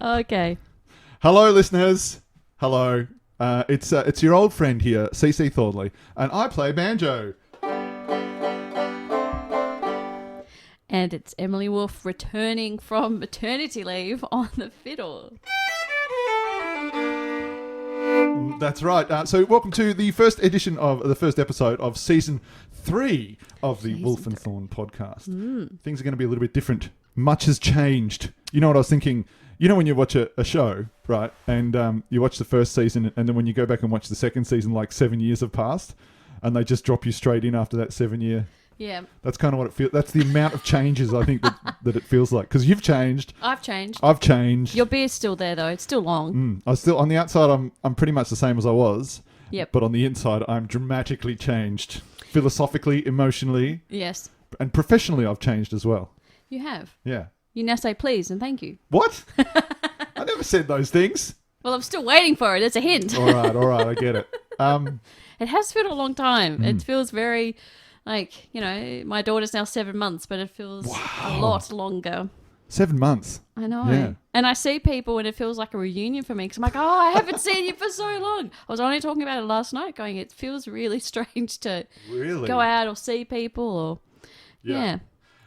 Okay. Hello, listeners. Hello. It's your old friend here, CC Thornley, and I play banjo. And it's Emily Wolfe returning from maternity leave on the fiddle. That's right. So welcome to the first episode of season 3 of the Wolfe and Thorn podcast. Things are going to be a little bit different. Much has changed. You know what I was thinking? You know when you watch a show, right, and you watch the first season, and then when you go back and watch the second season, like 7 years have passed, and they just drop you straight in after that 7 year. Yeah. That's kind of what it feels. That's the amount of changes I think that it feels like. Because you've changed. I've changed. I've changed. Your beard's still there though. It's still long. I still on the outside. I'm pretty much the same as I was. Yep. But on the inside, I'm dramatically changed. Philosophically, emotionally. Yes. And professionally, I've changed as well. You have. Yeah. You now say please and thank you. What? I never said those things. Well, I'm still waiting for it. It's a hint. All right. I get it. It has been a long time. It feels very... Like, you know, my daughter's now 7 months, but it feels a lot longer. 7 months. I know. Yeah. And I see people and it feels like a reunion for me because I'm like, oh, I haven't seen you for so long. I was only talking about it last night going, it feels really strange to go out or see people or... Yeah.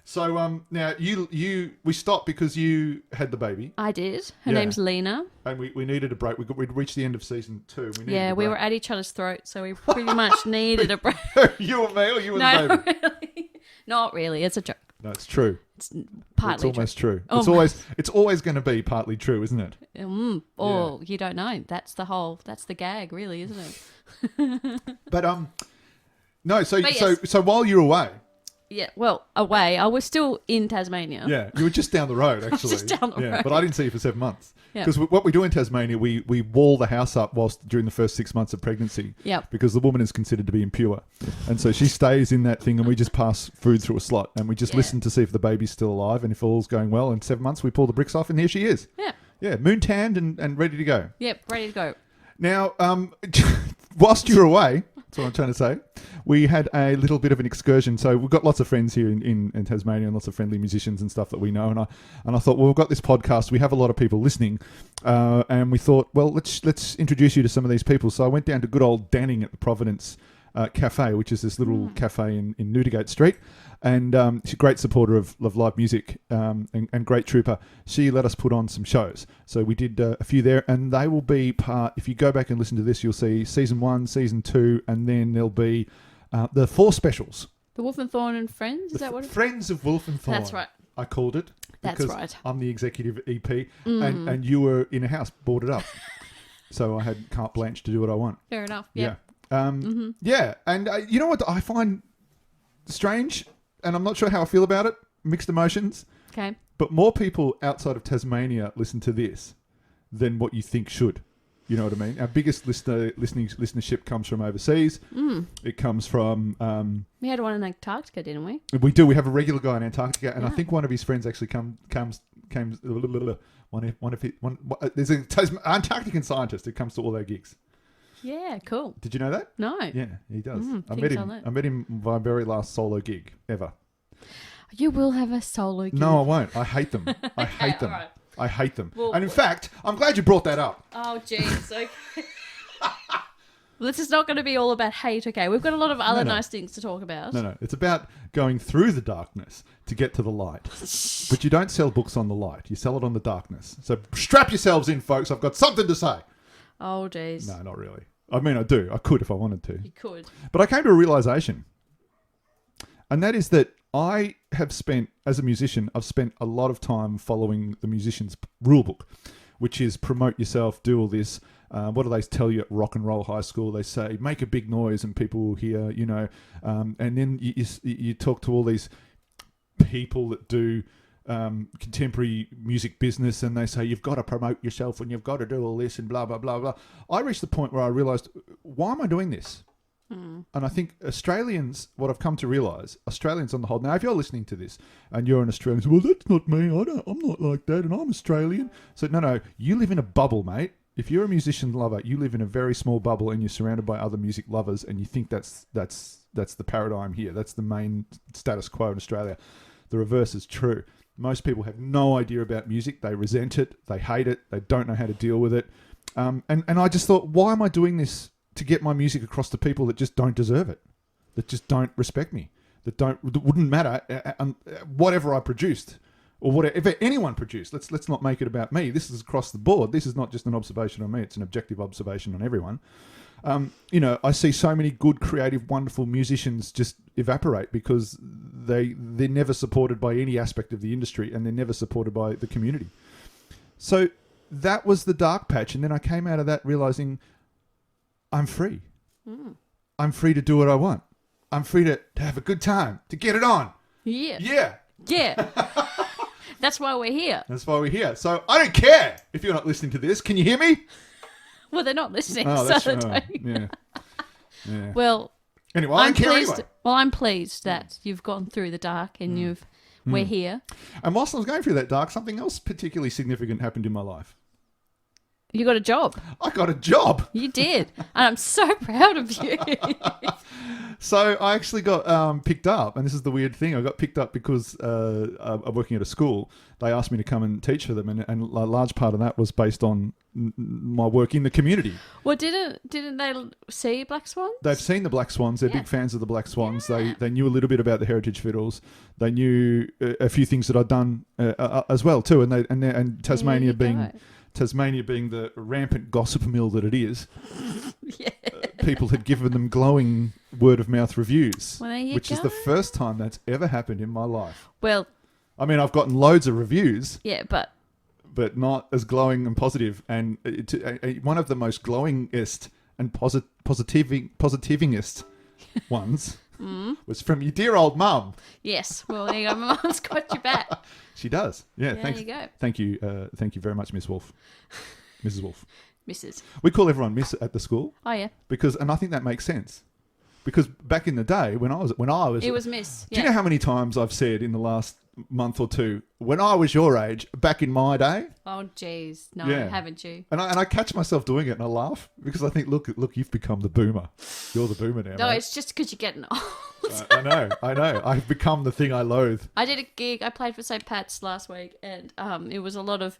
So now we stopped because you had the baby. I did. Her name's Lena. And we needed a break. We'd reached the end of season 2. We were at each other's throats, so we pretty much needed a break. You and me or you and the the baby? Really. Not really. It's a joke. No, it's true. It's partly It's almost true. Almost. It's always going to be partly true, isn't it? You don't know. That's the gag, really, isn't it? But no. So yes. so while you're away. Yeah, well, away. I was still in Tasmania. Yeah, you were just down the road, actually. Just down the road. But I didn't see you for 7 months. Yeah. Because what we do in Tasmania, we wall the house up during the first 6 months of pregnancy. Yeah. Because the woman is considered to be impure. And so she stays in that thing and we just pass food through a slot and we just listen to see if the baby's still alive and if all's going well. In 7 months, we pull the bricks off and here she is. Yeah. Yeah, moon tanned and ready to go. Yep, ready to go. Now, whilst you were away... That's what I'm trying to say. We had a little bit of an excursion. So we've got lots of friends here in Tasmania and lots of friendly musicians and stuff that we know. And I thought, well, we've got this podcast. We have a lot of people listening. And we thought, well, let's introduce you to some of these people. So I went down to good old Danning at the Providence Cafe, which is this little cafe in Newdigate Street. And she's a great supporter of live music and great trooper. She let us put on some shows. So we did a few there, and they will be part... If you go back and listen to this, you'll see Season 1, Season 2, and then there'll be the 4 specials. The Wolfe and Thorn and Friends? Is that what it is? Friends of Wolfe and Thorn. That's right. I called it. That's right. I'm the executive EP, and you were in a house, boarded up. So I had carte blanche to do what I want. Fair enough, yeah. Yeah, and you know what I find strange... And I'm not sure how I feel about it. Mixed emotions. Okay. But more people outside of Tasmania listen to this than what you think should. You know what I mean? Our biggest listenership comes from overseas. It comes from... we had one in Antarctica, didn't we? We do. We have a regular guy in Antarctica, and I think one of his friends actually came. There's an Antarctican scientist who comes to all our gigs. Yeah, cool. Did you know that? No. Yeah, he does. I met him my very last solo gig ever. You will have a solo gig. No, I won't. I hate them. I hate them. Right. I hate them. Well, and in fact, I'm glad you brought that up. Oh, jeez. Okay. Well, this is not going to be all about hate, okay? We've got a lot of other nice things to talk about. No. It's about going through the darkness to get to the light. But you don't sell books on the light. You sell it on the darkness. So strap yourselves in, folks. I've got something to say. Oh, jeez. No, not really. I mean, I do. I could if I wanted to. You could. But I came to a realisation. And that is that I have spent, as a musician, I've spent a lot of time following the musician's rule book, which is promote yourself, do all this. What do they tell you at rock and roll high school? They say, make a big noise and people will hear, you know. And then you talk to all these people that do contemporary music business and they say, you've got to promote yourself and you've got to do all this and blah, blah, blah, blah. I reached the point where I realised, why am I doing this? And I think Australians, what I've come to realise, Australians on the whole, now if you're listening to this and you're an Australian, well, that's not me, I'm not like that and I'm Australian. So no, you live in a bubble, mate. If you're a musician lover, you live in a very small bubble and you're surrounded by other music lovers and you think that's the paradigm here. That's the main status quo in Australia. The reverse is true. Most people have no idea about music. They resent it. They hate it. They don't know how to deal with it. And I just thought, why am I doing this to get my music across to people that just don't deserve it, that just don't respect me, that wouldn't matter whatever I produced or whatever if anyone produced. Let's not make it about me. This is across the board. This is not just an observation on me. It's an objective observation on everyone. I see so many good, creative, wonderful musicians just evaporate because they're never supported by any aspect of the industry and they're never supported by the community. So that was the dark patch. And then I came out of that realizing I'm free. I'm free to do what I want. I'm free to have a good time, to get it on. Yeah. Yeah. Yeah. That's why we're here. That's why we're here. So I don't care if you're not listening to this. Can you hear me? Well, they're not listening. Oh, that's so right. Yeah. Yeah. Well, anyway, I don't care anyway. Well, I'm pleased that you've gone through the dark and we're here. And whilst I was going through that dark, something else particularly significant happened in my life. You got a job. I got a job. You did. And I'm so proud of you. So I actually got picked up, and this is the weird thing. I got picked up because I'm working at a school. They asked me to come and teach for them, and a large part of that was based on my work in the community. Well, didn't they see Black Swans? They've seen the Black Swans. They're big fans of the Black Swans. Yeah. They knew a little bit about the heritage fiddles. They knew a few things that I'd done as well too. And Tasmania being the rampant gossip mill that it is, people had given them glowing word-of-mouth reviews, which is the first time that's ever happened in my life. Well, I mean, I've gotten loads of reviews. Yeah, but not as glowing and positive. And one of the most glowingest and positivingest ones was from your dear old mum. Yes. Well, there you go. My mum's got your back. She does. Yeah. There you go. Thank you. Thank you very much, Miss Wolfe. Mrs. Wolfe. Mrs. We call everyone Miss at the school. Oh yeah. And I think that makes sense. Because back in the day when I was it was Miss. Do you know how many times I've said in the last month or two, when I was your age, back in my day? Oh jeez, no, haven't you? And I catch myself doing it and I laugh because I think, look, you've become the boomer. You're the boomer now. No, mate. it's just because you're getting old. I know. I've become the thing I loathe. I did a gig. I played for St. Pat's last week, and it was a lot of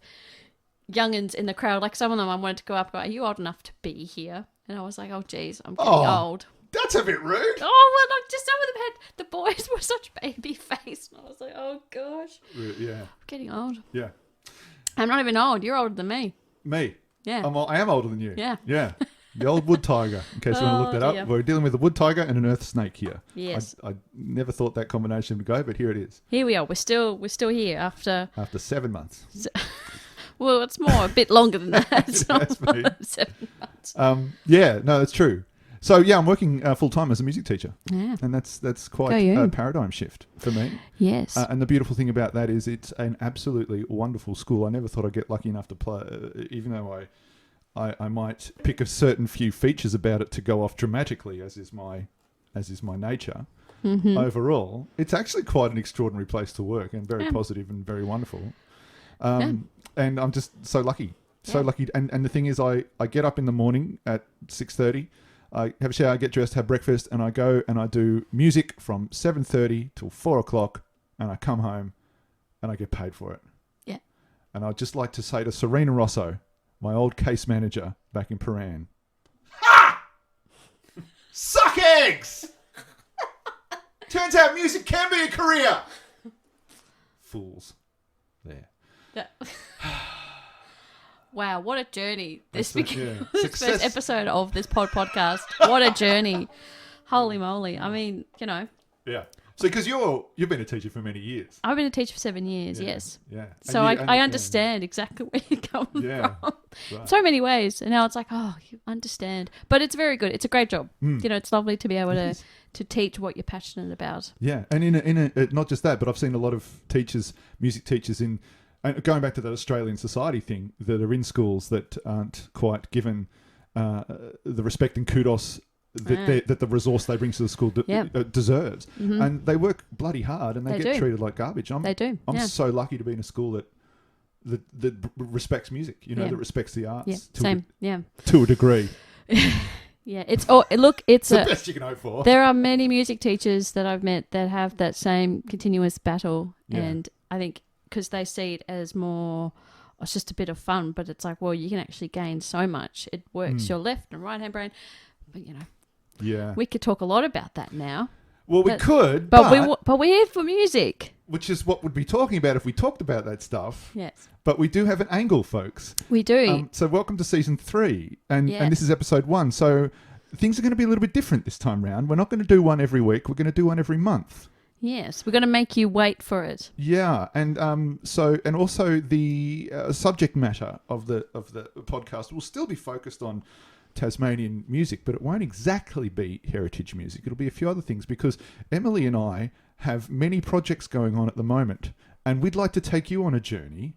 young'uns in the crowd. Like some of them, I wanted to go up and go, "Are you old enough to be here?" And I was like, "Oh, geez, I'm getting old." That's a bit rude. Oh, well, like, just some of them had, the boys were such baby face. And I was like, oh, gosh. Yeah. I'm getting old. Yeah. I'm not even old. You're older than me. Me? Yeah. I am older than you. Yeah. Yeah. The old wood tiger, in case you want to look that up. We're dealing with a wood tiger and an earth snake here. Yes. I never thought that combination would go, but here it is. Here we are. We're still here after 7 months. Well, it's more a bit longer than that. It's That's me. 7 months. Yeah, no, that's true. So yeah, I'm working full time as a music teacher, and that's quite a paradigm shift for me. Yes. And the beautiful thing about that is it's an absolutely wonderful school. I never thought I'd get lucky enough to play, even though I might pick a certain few features about it to go off dramatically, as is my nature. Mm-hmm. Overall, it's actually quite an extraordinary place to work and very positive and very wonderful. And I'm just so lucky. So lucky. And the thing is, I get up in the morning at 6:30. I have a shower, get dressed, have breakfast, and I go and I do music from 7:30 till 4 o'clock, and I come home and I get paid for it. Yeah. And I'd just like to say to Serena Rosso, my old case manager back in Paran, ha! Suck eggs! Turns out music can be a career. Fools. There. Yeah. Wow, what a journey. This first episode of this podcast. What a journey. Holy moly. I mean, Yeah. So, because you've been a teacher for many years. I've been a teacher for 7 years, yes. Yeah. So I understand exactly where you're coming from. Right. So many ways. And now it's like, oh, you understand. But it's very good. It's a great job. It's lovely to be able to teach what you're passionate about. Yeah. And in not just that, but I've seen a lot of teachers, music teachers and going back to the Australian society thing, that are in schools that aren't quite given the respect and kudos that the resource they bring to the school deserves. Mm-hmm. And they work bloody hard and they get treated like garbage. They do. I'm so lucky to be in a school that respects music, that respects the arts. To a degree. Yeah, it's the best you can hope for. There are many music teachers that I've met that have that same continuous battle, and I think because they see it as more, it's just a bit of fun, but it's like, well, you can actually gain so much. It works your left and right hand brain. But, we could talk a lot about that now. Well, we could, but we're here for music. Which is what we'd be talking about if we talked about that stuff. Yes. But we do have an angle, folks. We do. So welcome to season 3. And this is episode 1. So things are going to be a little bit different this time round. We're not going to do one every week. We're going to do one every month. Yes. We're going to make you wait for it. Yeah. And also the subject matter of the podcast will still be focused on Tasmanian music, but it won't exactly be heritage music. It'll be a few other things because Emily and I have many projects going on at the moment, and we'd like to take you on a journey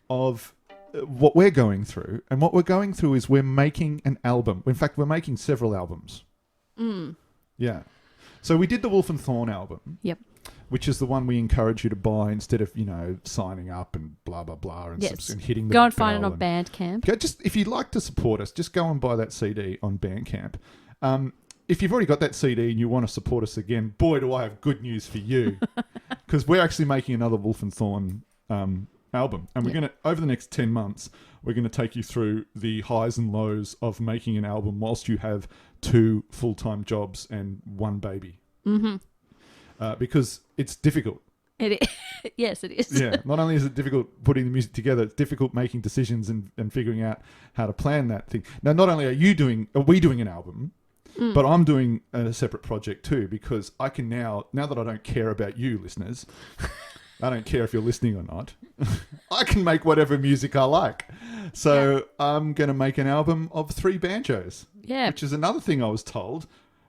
of what we're going through. And what we're going through is we're making an album. In fact, we're making several albums. Yeah. So we did the Wolfe Thorn album. Yep. Which is the one we encourage you to buy instead of, signing up and blah, blah, blah and, and hitting the Go and find it on Bandcamp. If you'd like to support us, just go and buy that CD on Bandcamp. If you've already got that CD and you want to support us again, boy, do I have good news for you. Because we're actually making another Wolfe Thorn album. And we're going to, over the next 10 months, we're going to take you through the highs and lows of making an album whilst you have 2 full-time jobs and 1 baby. Mm-hmm. Because it's difficult. It is. Yes, it is. Yeah. Not only is it difficult putting the music together, it's difficult making decisions and figuring out how to plan that thing. Now, not only are we doing an album, but I'm doing a separate project too, because I can now that I don't care about you listeners, I don't care if you're listening or not, I can make whatever music I like. So I'm going to make an album of 3 banjos. Yeah. Which is another thing I was told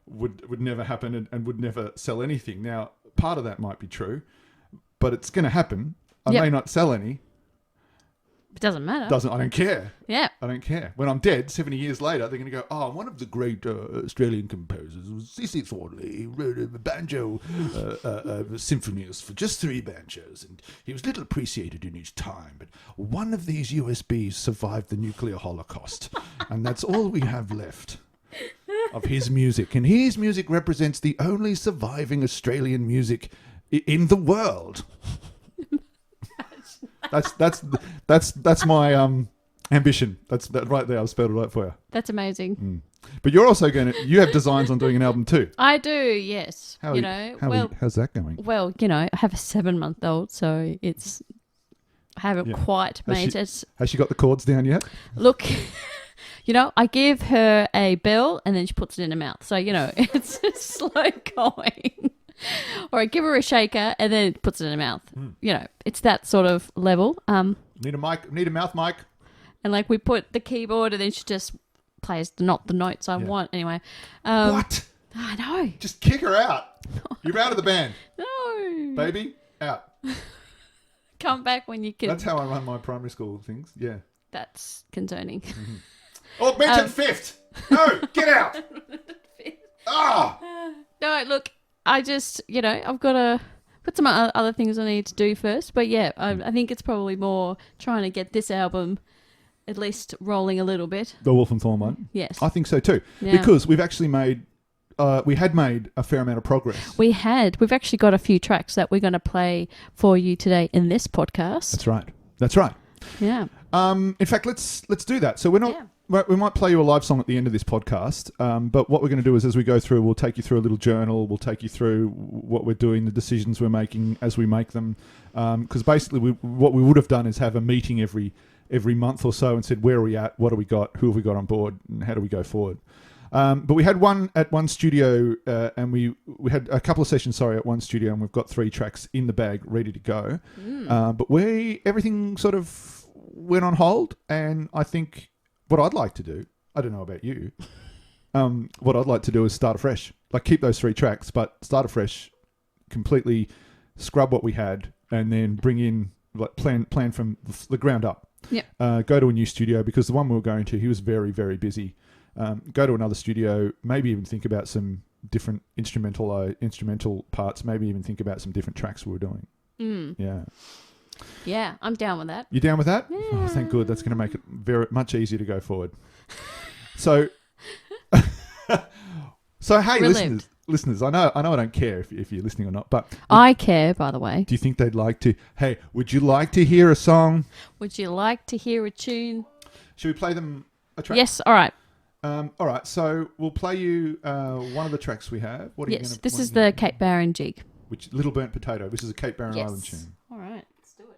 would never happen and would never sell anything. Now, part of that might be true, but it's going to happen. I may not sell any. It doesn't matter. I don't care. Yeah. I don't care. When I'm dead, 70 years later, they're going to go, one of the great Australian composers was Wolfe Thorn. He wrote a banjo symphonies for just 3 banjos, and he was little appreciated in his time, but one of these USBs survived the nuclear holocaust, and that's all we have left of his music. And his music represents the only surviving Australian music in the world. That's my ambition. That's that right there. I've spelled it right for you. That's amazing. But you're also you have designs on doing an album too. I do, yes. How's that going? Well, I have a 7-month-old, so I haven't quite made it. Has she got the chords down yet? Look, I give her a bell and then she puts it in her mouth. So, it's slow going. Or I give her a shaker and then puts it in her mouth. It's that sort of level. Need a mic? Need a mouth mic? And we put the keyboard and then she just plays not the notes I want. Anyway. What? I know. Just kick her out. You're out of the band. No. Baby, out. Come back when you can. That's how I run my primary school things. Yeah. That's concerning. Oh, mention 5th. No, get out. No, look, I just, I've got some other things I need to do first. But yeah, I think it's probably more trying to get this album at least rolling a little bit. The Wolfe Thorn one? Yes. I think so too. Yeah. Because we've actually we had made a fair amount of progress. We've actually got a few tracks that we're going to play for you today in this podcast. That's right. Yeah. In fact, let's do that. So we're not... Yeah. We might play you a live song at the end of this podcast, but what we're going to do is as we go through, we'll take you through a little journal, we'll take you through what we're doing, the decisions we're making as we make them, because basically what we would have done is have a meeting every month or so and said, where are we at, what have we got, who have we got on board, and how do we go forward. But we had one at one studio, and we had a couple of sessions, at one studio, and we've got 3 tracks in the bag ready to go. But everything sort of went on hold, and I think... what I'd like to do, I don't know about you, what I'd like to do is start afresh. Keep those 3 tracks, but start afresh, completely scrub what we had, and then bring in, plan from the ground up. Yeah. Go to a new studio, because the one we were going to, he was very, very busy. Go to another studio, maybe even think about some different instrumental parts, maybe even think about some different tracks we were doing. Yeah. Yeah, I'm down with that. You down with that? Yeah. Oh, thank God. That's going to make it very much easier to go forward. So So hey, Relived. listeners, I know I don't care if you're listening or not, but I care, by the way. do you think they'd like to? Hey, would you like to hear a song? Would you like to hear a tune? Should we play them a track? Yes, all right. All right, so we'll play you one of the tracks we have. What are you Yes, gonna, this what is are you the Cape Barren jig. which Little Burnt Potato. This is a Cape Barren Yes. Island tune. All right, let's do it.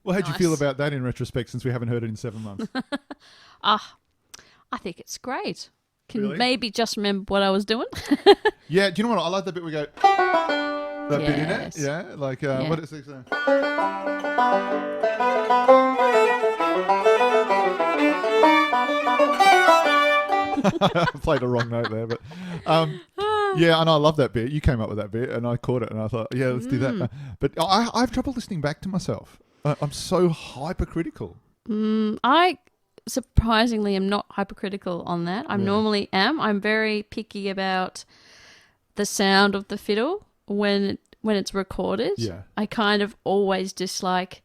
Well, how'd you feel Nice. about that in retrospect since we haven't heard it in 7 months? I think it's great. Can Really? maybe just remember what I was doing. Yeah, do you know what? I like that bit we go... That bit in it? Yes. Yeah, like, Yeah. what is it? I played a wrong note there, but... yeah, and I love that bit. You came up with that bit, and I caught it, and I thought, yeah, let's do that. But I have trouble listening back to myself. I'm so hypercritical. I surprisingly am not hypercritical on that. I normally am. I'm very picky about the sound of the fiddle when it's recorded. Yeah. I kind of always dislike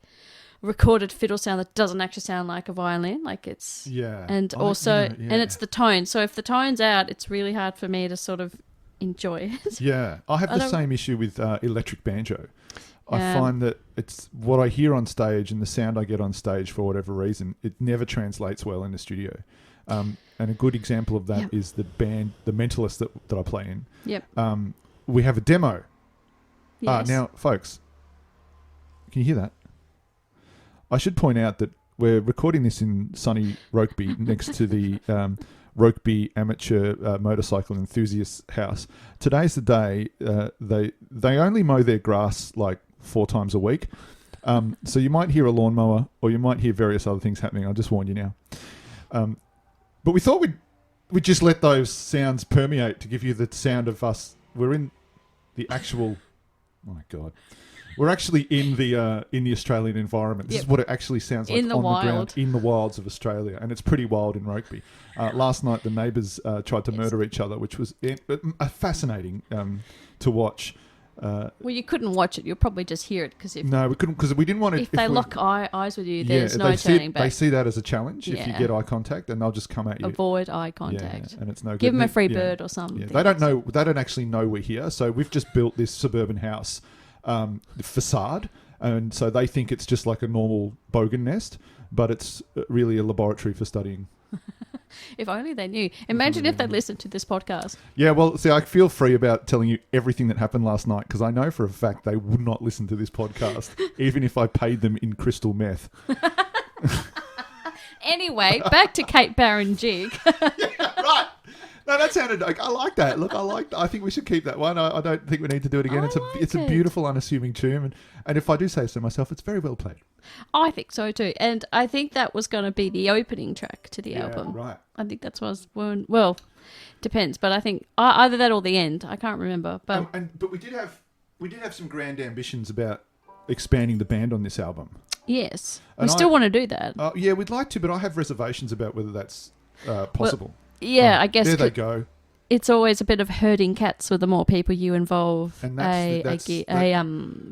recorded fiddle sound that doesn't actually sound like a violin. Like it's Yeah. and I- also you know, yeah. and it's the tone. So if the tone's out, it's really hard for me to sort of enjoy it. Yeah, I have I the don't- same issue with electric banjo. I Yeah. find that it's what I hear on stage and the sound I get on stage for whatever reason, it never translates well in the studio. And a good example of that Yep. is the band, The Mentalist that I play in. Yep. We have a demo. Yes. Now, folks, can you hear that? I should point out that we're recording this in sunny Rokeby next to the Rokeby Amateur Motorcycle Enthusiast House. Today's the day they only mow their grass like 4 times a week. So you might hear a lawnmower or you might hear various other things happening. I'll just warn you now. But we thought we'd just let those sounds permeate to give you the sound of us. We're in the actual... Oh my God. We're actually in the Australian environment. This Yep. is what it actually sounds like In the on the wild. ground in the wilds of Australia, and it's pretty wild in Rokeby. Last night, the neighbours tried to murder each other, which was fascinating to watch. Well, you couldn't watch it. You'll probably just hear it because if No, we couldn't because we didn't want to. if they lock eyes with you, there's no they turning They back. see that as a challenge if you Yeah. get eye contact, and they'll just come at you. Avoid eye Yeah, contact. and it's no good. Give them a free Yeah. bird or something. Yeah, they don't know. They don't actually know we're here. So we've just built this suburban house facade, and so they think it's just like a normal bogan nest, but it's really a laboratory for studying. If only they knew. Imagine if they listened to this podcast. Yeah, well, see, I feel free about telling you everything that happened last night because I know for a fact they would not listen to this podcast, even if I paid them in crystal meth. Anyway, back to Cape Barren Jig. Right. No, that sounded like, I like that. Look, I think we should keep that one. I don't think we need to do it again. It's a beautiful, unassuming tune, and if I do say so myself, it's very well played. I think so too, and I think that was going to be the opening track to the album. Right. I think that's what I was. Well, depends, but I think either that or the end. I can't remember, but but we did have some grand ambitions about expanding the band on this album. yes, And we still want to do that. Yeah, we'd like to, but I have reservations about whether that's possible. Yeah, I guess there they go. It's always a bit of herding cats with the more people you involve And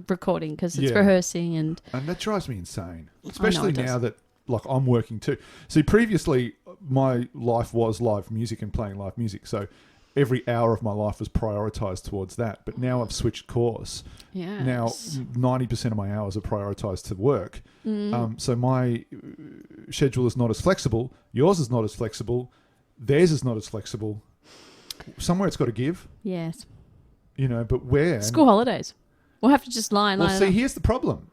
recording, because it's rehearsing and that drives me insane, especially now that like I'm working too. See, previously my life was live music and playing live music, so every hour of my life was prioritized towards that. But now I've switched course. yeah. Now 90% of my hours are prioritized to work. So my schedule is not as flexible. Yours is not as flexible. Theirs is not as flexible. Somewhere it's got to give. Yes. But where? School holidays. We'll have to just line Well, it see, up. here's the problem.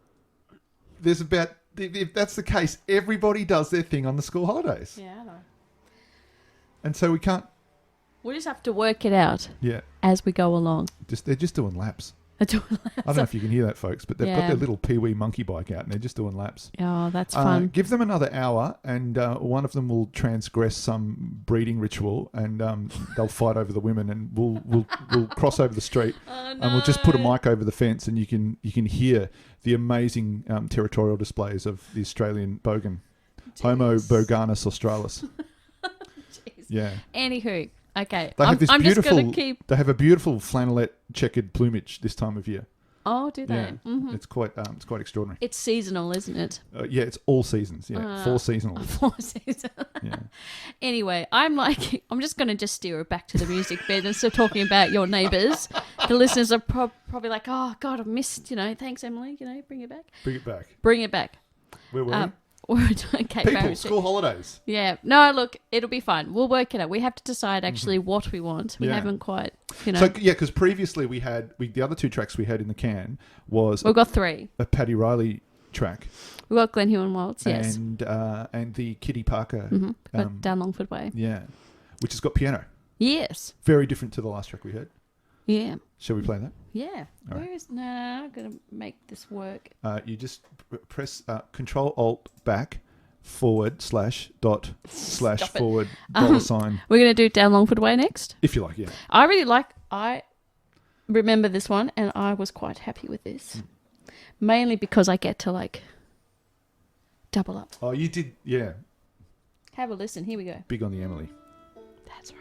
If that's the case, everybody does their thing on the school holidays. Yeah, I know. And so we can't... We'll just have to work it out as we go along. They're just doing laps. They're doing laps. I don't know if you can hear that, folks, but they've got their little pee-wee monkey bike out and they're just doing laps. Oh, that's fun. Give them another hour and one of them will transgress some breeding ritual and they'll fight over the women and we'll cross over the street and we'll just put a mic over the fence and you can hear the amazing territorial displays of the Australian bogan. Jeez. Homo boganus australis. Yeah. Anywho. Okay, They have I'm just going to keep... They have a beautiful flannelette checkered plumage this time of year. Oh, do they? Yeah, mm-hmm. It's quite extraordinary. It's seasonal, isn't it? Yeah, it's all seasons. Yeah, 4 seasonal. 4 seasons. Yeah. Anyway, I'm just going to steer it back to the music bed and start talking about your neighbours. The listeners are probably like, oh, God, I've missed, thanks, Emily, bring it back. Bring it back. Bring it back. Where were we? Okay, people, school holidays. Yeah. No, look, it'll be fine. We'll work it out. We have to decide actually what we want. We haven't quite, So, because previously the other 2 tracks we had in the can was... We've got 3. A Paddy Riley track. We've got Glen Hugh and Waltz, yes. And the Kitty Parker. Mm-hmm. Down Longford Way. Yeah. Which has got piano. Yes. Very different to the last track we heard. Yeah. Shall we play that? Yeah. No, I'm going to make this work. You just press Control-Alt back /dot / forward $sign. We're going to do Down Longford Way next? If you like, yeah. I remember this one and I was quite happy with this. Mainly because I get to double up. Oh, you did, yeah. Have a listen. Here we go. Big on the Emily. That's right.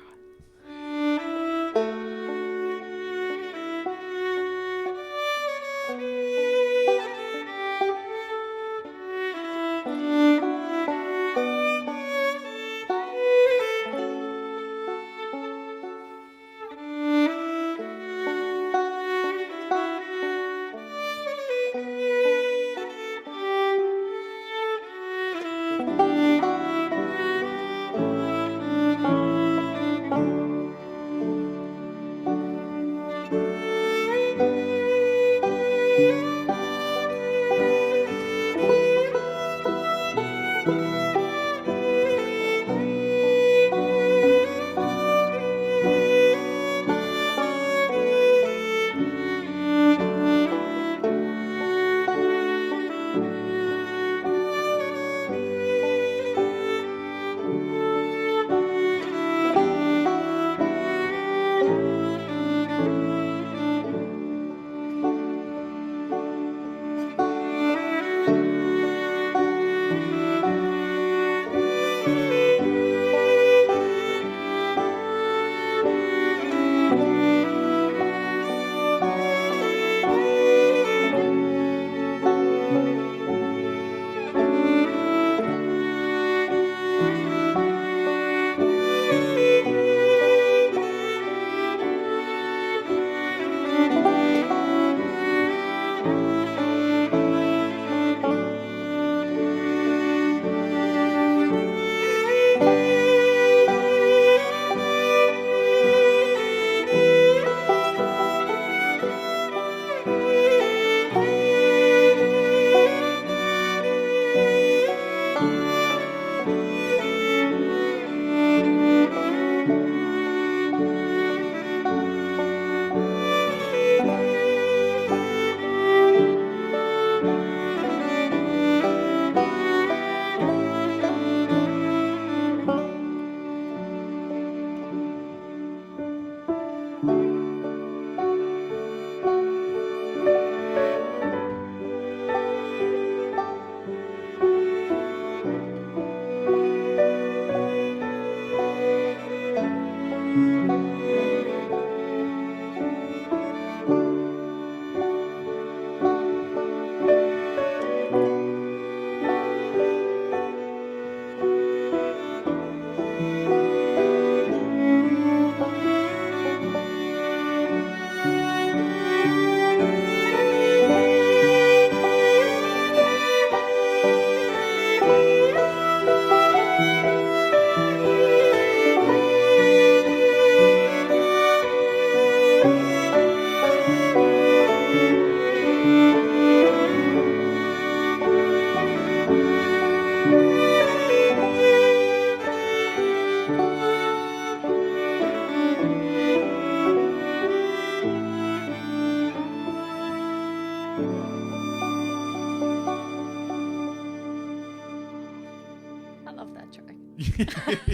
love that track.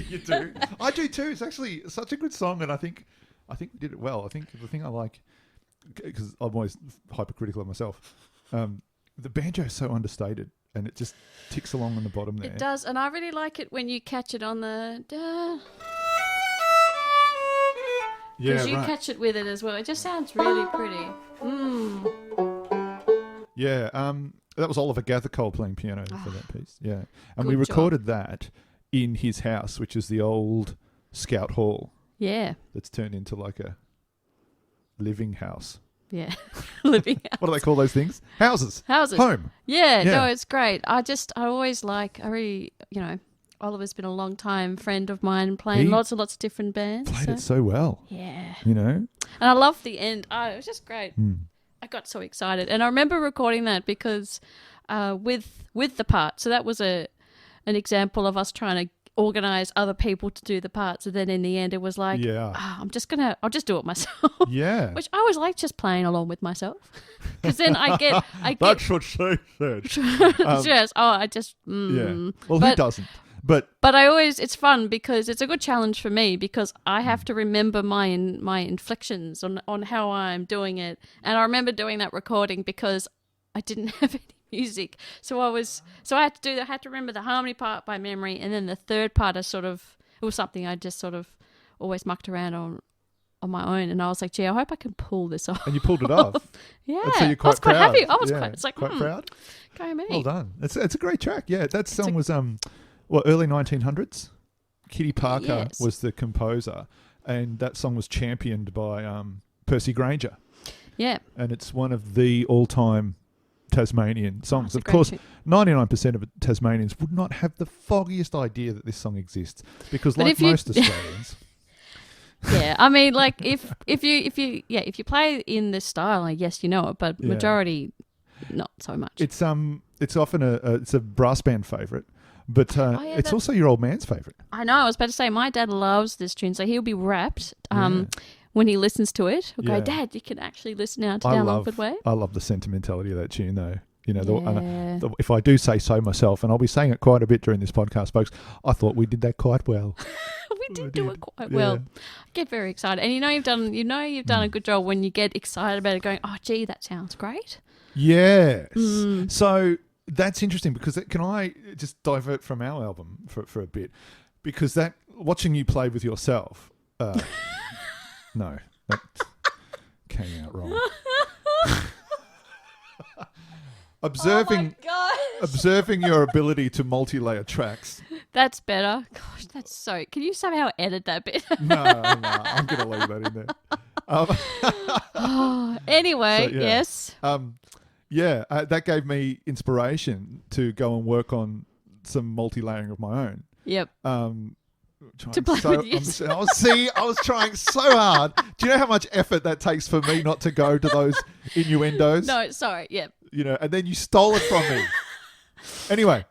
You do. I do too. It's actually such a good song, and I think we did it well. I think the thing I like, because I'm always hypercritical of myself, the banjo is so understated, and it just ticks along on the bottom there. It does, and I really like it when you catch it on the... Because you catch it with it as well. It just sounds really pretty. Yeah, that was Oliver Gathercole playing piano for that piece. Yeah, and we Good recorded that in his house, which is the old Scout Hall. Yeah. That's turned into like a living house. Yeah, living house. What do they call those things? Houses. Home. Yeah, no, it's great. I really, Oliver's been a long time friend of mine, playing lots and lots of different bands. Played it so well. Yeah. And I love the end. Oh, it was just great. I got so excited. And I remember recording that because with the part, so that was an example of us trying to organize other people to do the parts, and then in the end it was like, I'll just do it myself. Yeah. Which I always like, just playing along with myself, because then I get That's what she said. Yeah. Well, who doesn't? But it's fun because it's a good challenge for me, because I have to remember my inflections on how I'm doing it. And I remember doing that recording because I didn't have any music. So I had to remember the harmony part by memory, and then the third part it was something I just sort of always mucked around on my own, and I was like, gee, I hope I can pull this off. And you pulled it off. Yeah. And so you're quite I was quite proud. happy. I was quite proud. Go me. Well done. It's a great track. Yeah, that song was early 1900s. Kitty Parker was the composer, and that song was championed by Percy Granger. Yeah. And it's one of the all-time Tasmanian songs. Of course, 99% of Tasmanians would not have the foggiest idea that this song exists, because like most Australians... Yeah, I mean, like if you play in this style, I guess you know it, but majority not so much. It's often it's a brass band favourite, but it's also your old man's favourite. I know. I was about to say my dad loves this tune, so he'll be rapt when he listens to it. He'll go, Dad, you can actually listen now to Down Longford Way. I love the sentimentality of that tune, though. If I do say so myself, and I'll be saying it quite a bit during this podcast, folks, I thought we did that quite well. We did do it quite well. I get very excited, and you've done a good job when you get excited about it, going, oh, gee, that sounds great. Yes. So that's interesting, because can I just divert from our album for a bit? Because watching you play with yourself, no, that came out wrong. Observing your ability to multi-layer tracks. That's better. Gosh, that's so... Can you somehow edit that bit? No, I'm going to leave that in there. Anyway, yes. That gave me inspiration to go and work on some multi-layering of my own. Yep. To play with you. I was trying so hard. Do you know how much effort that takes for me not to go to those innuendos? No, sorry. Yep. And then you stole it from me. Anyway.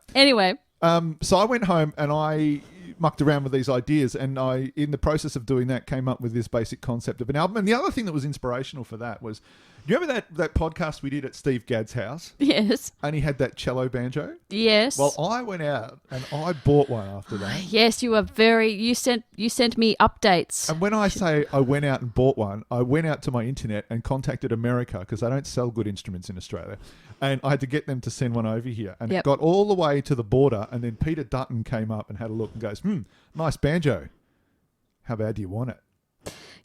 So I went home and I mucked around with these ideas, and I, in the process of doing that, came up with this basic concept of an album. And the other thing that was inspirational for that was, you remember that podcast we did at Steve Gadd's house? Yes. And he had that cello banjo? Yes. Well, I went out and I bought one after that. Yes, you were you sent me updates. And when I say I went out and bought one, I went out to my internet and contacted America, because they don't sell good instruments in Australia. And I had to get them to send one over here. And it got all the way to the border, and then Peter Dutton came up and had a look and goes, nice banjo. How bad do you want it?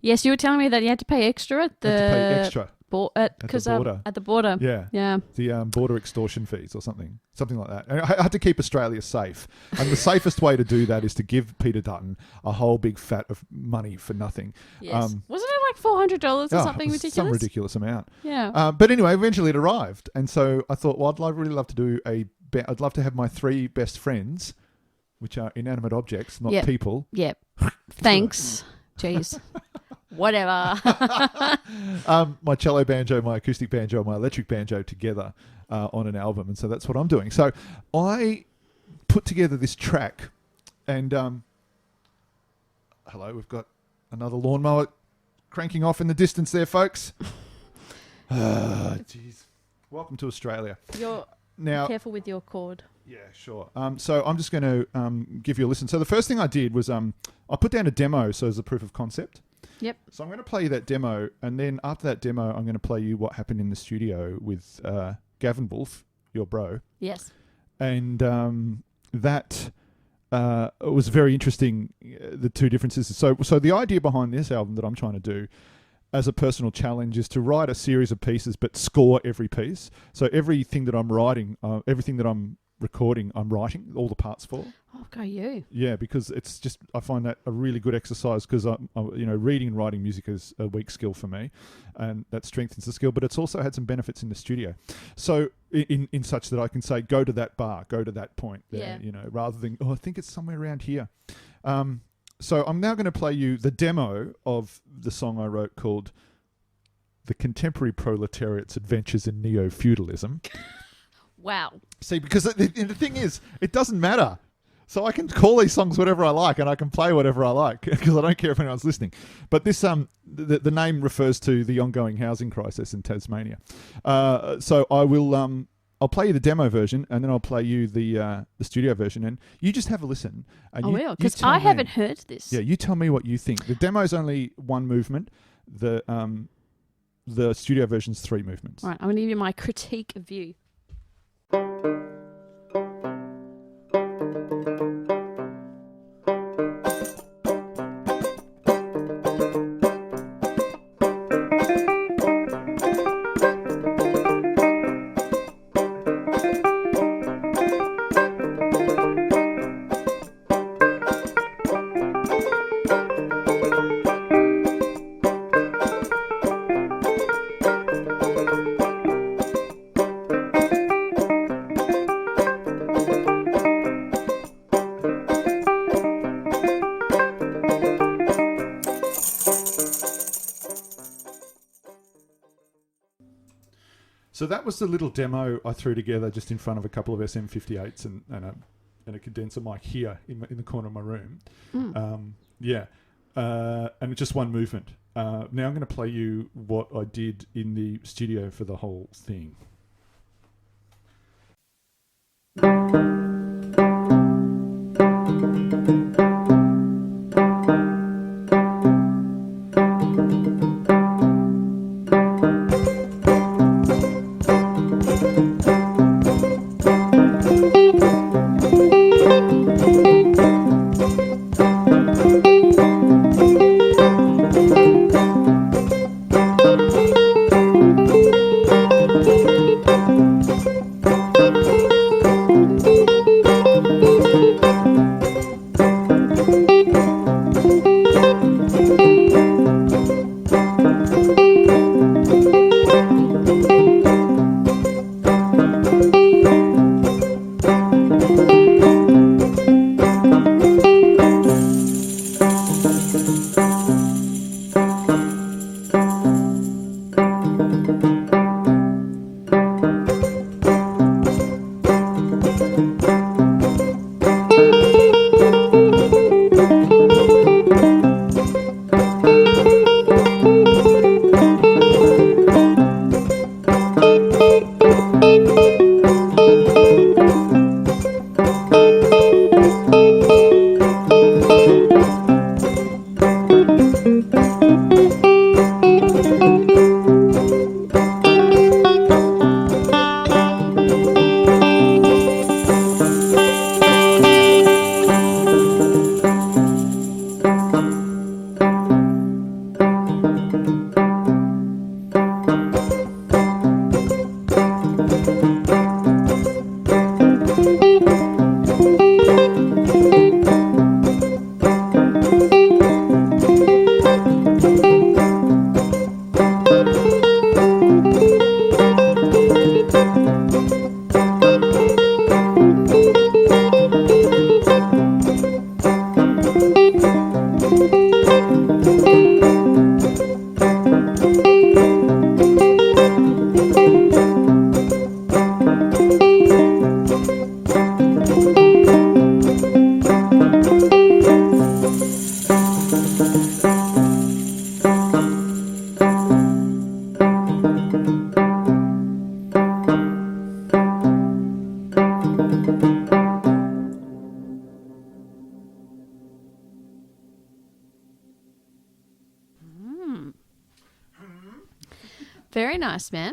Yes, you were telling me that you had to pay extra at the... Had to pay extra. At the border. Yeah. The border extortion fees or something like that. And I had to keep Australia safe. And the safest way to do that is to give Peter Dutton a whole big fat of money for nothing. Yes. Wasn't it like $400 or something ridiculous? Some ridiculous amount. Yeah. But anyway, eventually it arrived. And so I thought, well, I'd really love to do I'd love to have my 3 best friends, which are inanimate objects, not people. Yep. Thanks. Jeez. Whatever. My cello banjo, my acoustic banjo, my electric banjo together on an album. And so that's what I'm doing. So I put together this track, and hello, we've got another lawnmower cranking off in the distance there, folks. Jeez. Welcome to Australia. You're careful with your cord. Yeah, sure. So I'm just going to give you a listen. So the first thing I did was I put down a demo, so as a proof of concept. Yep. So I'm going to play you that demo, and then after that demo, I'm going to play you what happened in the studio with Gavin Wolfe, your bro. Yes. And that was very interesting, the two differences. So the idea behind this album that I'm trying to do as a personal challenge is to write a series of pieces, but score every piece. So everything that I'm writing, everything that I'm recording, I'm writing all the parts for. Oh, go you. Yeah, because it's just, I find that a really good exercise, because reading and writing music is a weak skill for me, and that strengthens the skill, but it's also had some benefits in the studio. So in such that I can say, go to that bar, go to that point there, rather than, I think it's somewhere around here. So I'm now going to play you the demo of the song I wrote called The Contemporary Proletariat's Adventures in Neo-Feudalism. Wow. See, because the thing is, it doesn't matter. So I can call these songs whatever I like, and I can play whatever I like, because I don't care if anyone's listening. But this, the name refers to the ongoing housing crisis in Tasmania. So I will, I'll play you the demo version, and then I'll play you the studio version, and you just have a listen. And I will, because I haven't heard this. Yeah, you tell me what you think. The demo's only one movement. The studio version's 3 movements. Right, I'm going to give you my critique view. So that was the little demo I threw together just in front of a couple of SM58s and a condenser mic here in the corner of my room. And it's just one movement. Now I'm going to play you what I did in the studio for the whole thing. Very nice, man.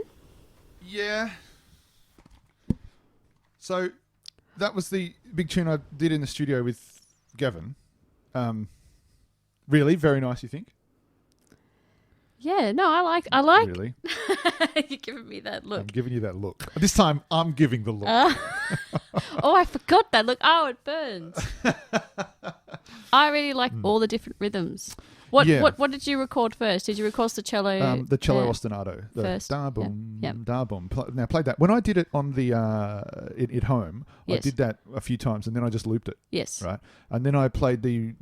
Yeah. So that was the big tune I did in the studio with Gavin. Really, very nice, you think? Yeah, no, I like. Really? You're giving me that I'm look. giving you that look. This time, I'm giving the look. Oh, I forgot that look. Oh, it burns. I really like all the different rhythms. What did you record first? Did you record the cello? The cello ostinato. The first. Da boom, Yep. da boom. Now, played that. When I did it on the at home, I Yes. did that a few times, and then I just looped it. Yes. Right, and then I played the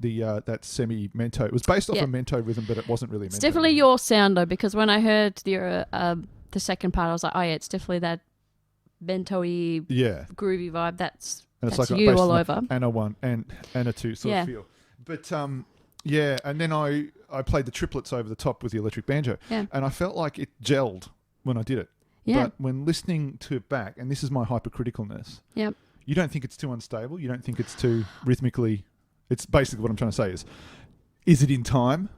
that semi-mento. It was based off a mento rhythm, but it wasn't really. It's definitely your sound though, because when I heard the second part, I was like, oh yeah, it's definitely that mento-y, groovy vibe. That's like you all over. And a 1 and a 2 sort of feel. But and then I played the triplets over the top with the electric banjo, and I felt like it gelled when I did it. Yeah. But when listening to it back, and this is my hypercriticalness, you don't think it's too unstable. You don't think it's too rhythmically. It's basically what I'm trying to say is it in time?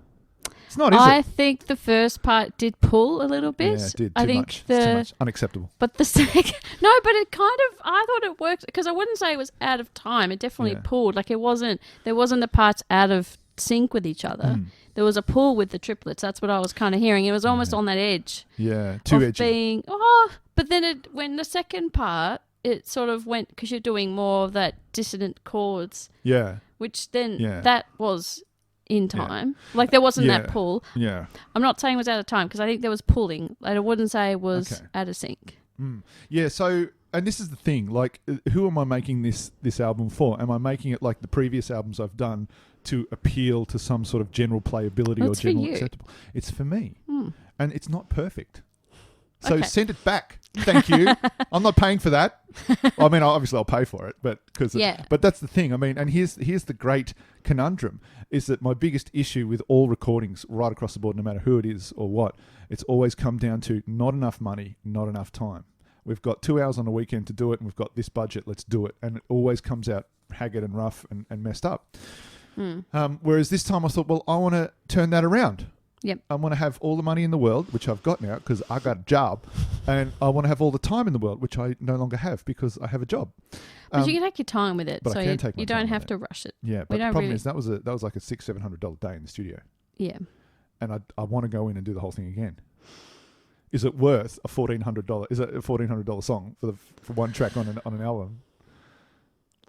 It's not, is it? I think the first part did pull a little bit. Yeah, it did. I think much. It's too much. Unacceptable. But the second... No, but it kind of... I thought it worked, because I wouldn't say it was out of time. It definitely pulled. Like, it wasn't... There wasn't the parts out of sync with each other. There was a pull with the triplets. That's what I was kind of hearing. It was almost on that edge. Yeah, too edgy. But then when the second part, it sort of went... Because you're doing more of that dissonant chords. Yeah. Which then... That was... in time. Like, there wasn't that pull. Yeah. I'm not saying it was out of time, because I think there was pulling. I wouldn't say it was out of sync. Yeah, so, and this is the thing, like, who am I making this album for? Am I making it like the previous albums I've done to appeal to some sort of general playability or general acceptable? It's for me. And it's not perfect. So send it back. Thank you. I'm not paying for that. I mean, obviously I'll pay for it, but but that's the thing. I mean, and here's the great conundrum, is that my biggest issue with all recordings right across the board, no matter who it is or what, it's always come down to not enough money, not enough time. We've got 2 hours on a weekend to do it, and we've got this budget, let's do it. And it always comes out haggard and rough and messed up. Whereas this time I thought, well, I want to turn that around. Yep. I want to have all the money in the world, which I've got now because I got a job, and I want to have all the time in the world, which I no longer have because I have a job. But you can take your time with it, but so I can take my you don't time have with to rush it. Yeah, but the problem is that was like a $600-700 day in the studio. Yeah. And I want to go in and do the whole thing again. Is it worth a $1,400? Is it a $1,400 song for one track on an album?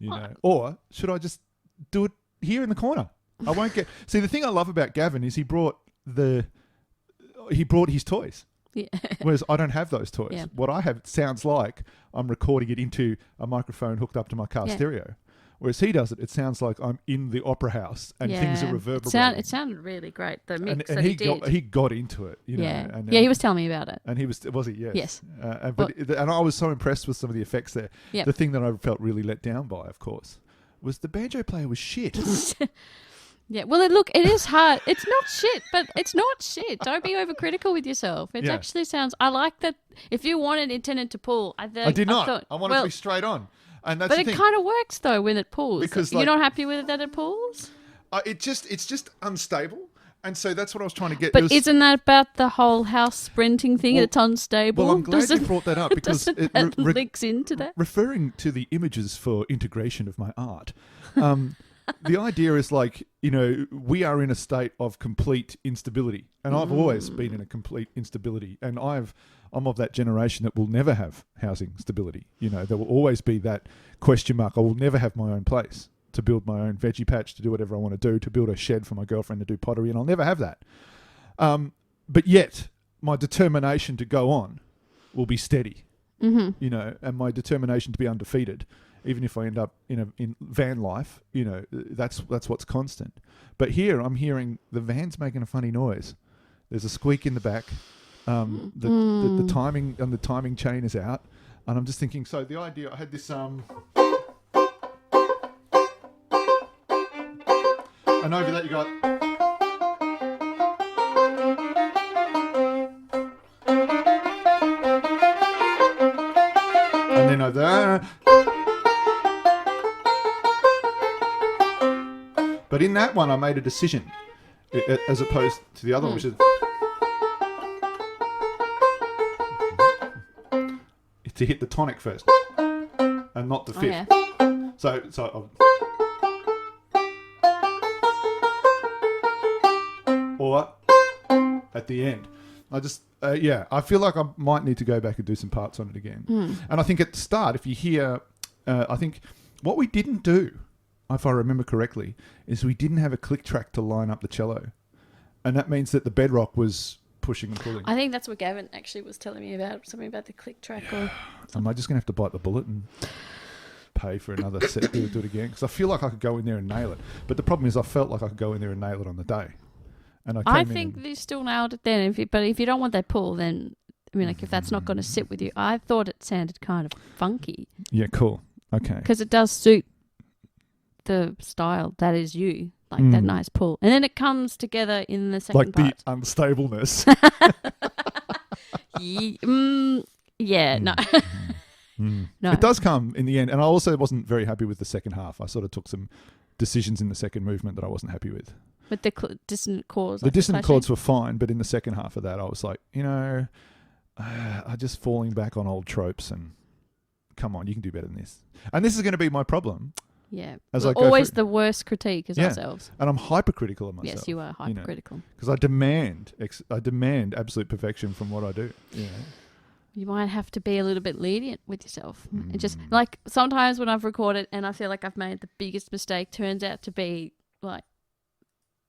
You know, or should I just do it here in the corner? I won't get. See, the thing I love about Gavin is he brought his toys. Yeah. Whereas I don't have those toys. Yeah. What I have sounds like I'm recording it into a microphone hooked up to my car stereo. Whereas he does it, it sounds like I'm in the opera house and things are reverberating. It sounded really great, the mix and that he did. He got into it, you know. And he was telling me about it. And he was he? Yes. Yes. And I was so impressed with some of the effects there. Yep. The thing that I felt really let down by, of course, was the banjo player was shit. Yeah, well, it is hard. It's not shit, but it's not shit. Don't be overcritical with yourself. It actually sounds... I like that. If you wanted intended to pull, I did not. I wanted to be straight on. And that's but it kind of works, though, when it pulls. Because you're not happy with it that it pulls? It's just unstable. And so that's what I was trying to get. But isn't that about the whole house sprinting thing? It's unstable. Well, I'm glad you brought that up because it links into that. Referring to the images for integration of my art, the idea is like, you know, we are in a state of complete instability. And I've always been in a complete instability. And I'm of that generation that will never have housing stability. You know, there will always be that question mark. I will never have my own place to build my own veggie patch, to do whatever I want to do, to build a shed for my girlfriend to do pottery, and I'll never have that. But yet, my determination to go on will be steady, you know, and my determination to be undefeated, even if I end up in van life, you know, that's what's constant. But here, I'm hearing the van's making a funny noise. There's a squeak in the back. The timing and the timing chain is out, and I'm just thinking. So the idea, I had this and over that you got. And then over there. But in that one, I made a decision, as opposed to the other one, which is. to hit the tonic first and not the fifth. Yeah. So or at the end. I just, I feel like I might need to go back and do some parts on it again. And I think at the start, if you hear, I think what we didn't do, if I remember correctly, is we didn't have a click track to line up the cello. And that means that the bedrock was pushing and pulling. I think that's what Gavin actually was telling me about, something about the click track. Or Am I just going to have to bite the bullet and pay for another set, do it again? Because I feel like I could go in there and nail it. But the problem is I felt like I could go in there and nail it on the day. And I think they still nailed it then. But if you don't want that pull, then, I mean, like if that's not going to sit with you, I thought it sounded kind of funky. Yeah, cool. Okay. Because it does suit the style that is you, like that nice pull. And then it comes together in the second part. Like the unstableness. No. No. It does come in the end. And I also wasn't very happy with the second half. I sort of took some decisions in the second movement that I wasn't happy with. With the dissonant chords. The dissonant chords were fine, but in the second half of that, I was like, I'm just falling back on old tropes and come on, you can do better than this. And this is going to be my problem. Yeah. We're always the worst critique is ourselves. And I'm hypercritical of myself. Yes, you are hypercritical. Because I demand absolute perfection from what I do. Yeah. You might have to be a little bit lenient with yourself. And just like sometimes when I've recorded and I feel like I've made the biggest mistake, turns out to be like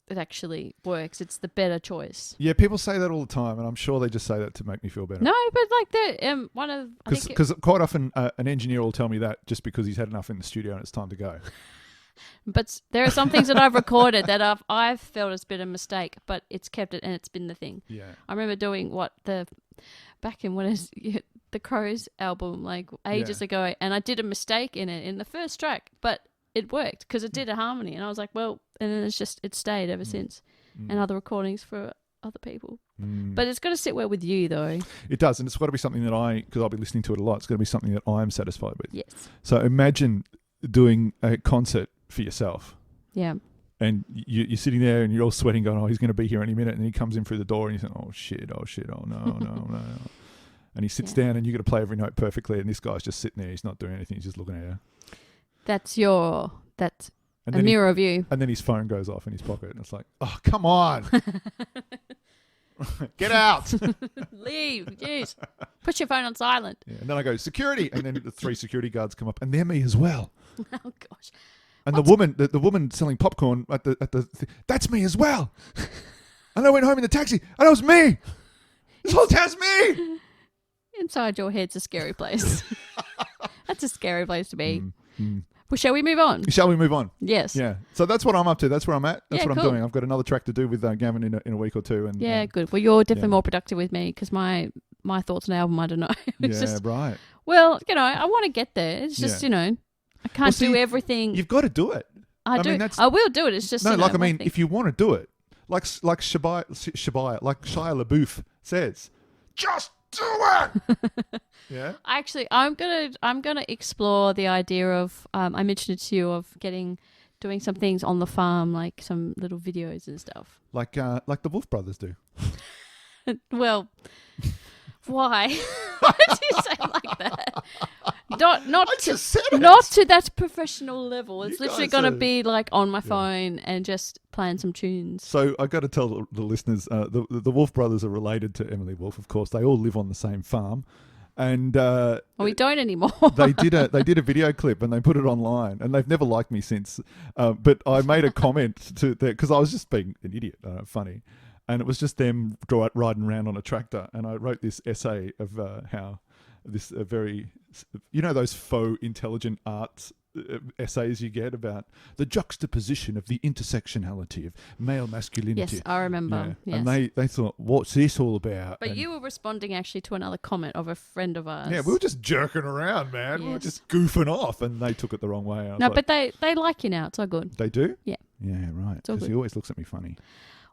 it actually works. It's the better choice. Yeah, people say that all the time, and I'm sure they just say that to make me feel better. No, but like the one of because quite often an engineer will tell me that just because he's had enough in the studio and it's time to go. But there are some things that I've recorded that I've felt has been a mistake, but it's kept it and it's been the thing. Yeah, I remember doing back in the Crows album like ages ago, and I did a mistake in it in the first track, but it worked because it did a harmony, and I was like, well, and then it stayed ever since, and other recordings for other people. But it's got to sit well with you, though. It does, and it's got to be something that because I'll be listening to it a lot, it's got to be something that I'm satisfied with. Yes. So imagine doing a concert for yourself. Yeah. And you're sitting there and you're all sweating going, oh, he's going to be here any minute. And he comes in through the door and you think, oh, shit, oh, no. And he sits down and you got to play every note perfectly. And this guy's just sitting there. He's not doing anything. He's just looking at you. That's a mirror of you. And then his phone goes off in his pocket. And it's like, oh, come on. Get out. Leave. Jeez. Put your phone on silent. Yeah. And then I go, security. And then the 3 security guards come up. And they're me as well. Oh, gosh. And the woman selling popcorn at the that's me as well. And I went home in the taxi, and it was me. This whole town's me. Inside your head's a scary place. That's a scary place to be. Well, shall we move on? Shall we move on? Yes. Yeah. So that's what I'm up to. That's where I'm at. That's what cool. I'm doing. I've got another track to do with Gavin in a week or two. And good. Well, you're definitely more productive with me because my thoughts on the album, I don't know. Right. Well, I want to get there. It's just, I can't do everything. You've got to do it. I do. I will do it. It's just if you want to do it, like Shia LaBeouf says, just do it. Yeah. Actually, I'm gonna explore the idea of I mentioned it to you of doing some things on the farm, like some little videos and stuff. Like the Wolfe brothers do. Well, why? Why did you say it like that? Not to that professional level. It's literally going to be like on my phone and just playing some tunes. So I got to tell the listeners, the Wolfe brothers are related to Emily Wolfe, of course. They all live on the same farm, and we don't anymore. they did a video clip and they put it online, and they've never liked me since. But I made a comment to that because I was just being an idiot, funny. And it was just them riding around on a tractor. And I wrote this essay of how this very, those faux intelligent arts essays you get about the juxtaposition of the intersectionality of male masculinity. Yes, I remember. Yeah. Yes. And they thought, what's this all about? But you were responding actually to another comment of a friend of ours. Yeah, we were just jerking around, man. Yes. We were just goofing off, and they took it the wrong way. But they like you now. It's all good. They do? Yeah. Yeah, right. Because he always looks at me funny.